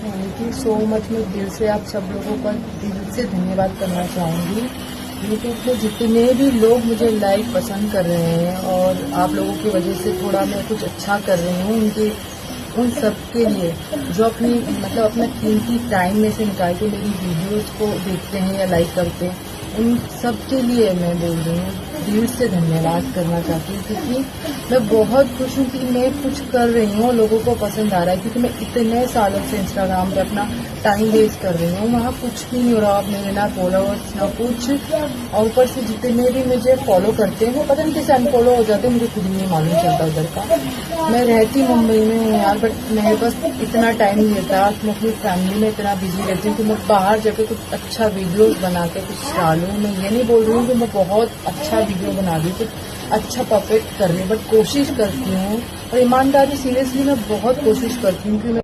Thank you so much. मैं दिल से आप सब लोगों का दिल से धन्यवाद करना चाहूँगी। यूट्यूब पे जितने भी लोग मुझे लाइक पसंद कर रहे हैं और आप लोगों की वजह से थोड़ा मैं कुछ अच्छा कर रही हूँ, उन सब के लिए जो अपनी अपना कीमती टाइम में से निकाल के मेरी वीडियोस को देखते हैं या लाइक करते हैं, उन सब के लिए मैं बोल रही हूँ, दिल से धन्यवाद करना चाहती हूँ। क्योंकि मैं बहुत खुश हूँ कि मैं कुछ कर रही हूँ, लोगों को पसंद आ रहा है। क्योंकि मैं इतने सालों से इंस्टाग्राम पे अपना टाइम वेस्ट कर रही हूँ, वहाँ कुछ भी नहीं हो रहा। मेरे ना फॉलोअर्स ना कुछ, और ऊपर से जितने भी मुझे फॉलो करते हैं वो पता नहीं कैसे अनफॉलो हो जाते हैं, मुझे खुद ही नहीं मालूम चलता उधर का। मैं रहती मुंबई में हूँ यार, बट मेरे पास इतना टाइम नहीं रहता। मैं अपनी फैमिली में इतना बिजी रहती हूँ कि मैं बाहर जाके कुछ अच्छा वीडियोस बना के कुछ डालूँ। मैं ये नहीं बोल रही हूँ कि मैं बहुत अच्छा वीडियो बना रही हूँ, कुछ अच्छा परफेक्ट कर रही हूँ, बट कोशिश करती हूँ। और ईमानदारी सीरियसली मैं बहुत कोशिश करती हूँ कि मैं